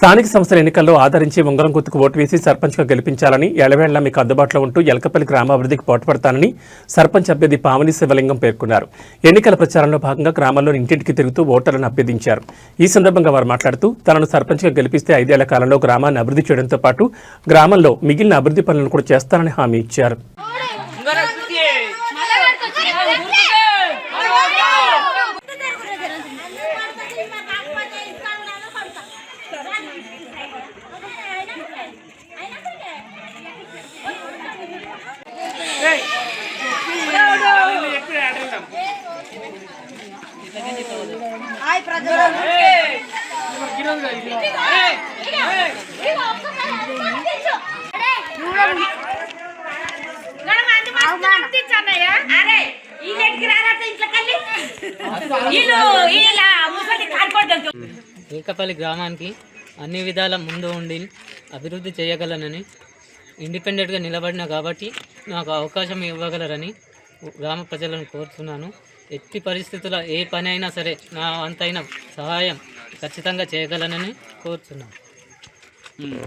స్థానిక సంస్థల ఎన్నికల్లో ఆదరించి ఉంగరం గుర్తుకు ఓటు వేసి సర్పంచ్గా గెలిపించాలని ఎలవేళ్ల మీకు అందుబాటులో ఉంటూ ఎలకపల్లి గ్రామాభివృద్ధికి పోటీపడతానని సర్పంచ్ అభ్యర్థి పావని శివలింగం పేర్కొన్నారు. ఎన్నికల ప్రచారంలో భాగంగా గ్రామాల్లో ఇంటింటికి తిరుగుతూ ఓటర్లను అభ్యర్థించారు. ఈ సందర్భంగా వారు మాట్లాడుతూ తనను సర్పంచ్గా గెలిపిస్తే 5 ఏళ్ల కాలంలో గ్రామాన్ని అభివృద్ధి చేయడంతో పాటు గ్రామంలో మిగిలిన అభివృద్ధి పనులను కూడా చేస్తానని హామీ ఇచ్చారు. ఏకపల్లి గ్రామానికి అన్ని విధాల ముందు ఉండి అభివృద్ధి చేయగలనని ఇండిపెండెంట్గా నిలబడినా కాబట్టి నాకు అవకాశం ఇవ్వగలరని గ్రామ ప్రజలను కోరుతున్నాను. ఎట్టి పరిస్థితుల్లో ఏ పని అయినా సరే నా వంతైన సహాయం ఖచ్చితంగా చేయగలనని కోరుతున్నాను.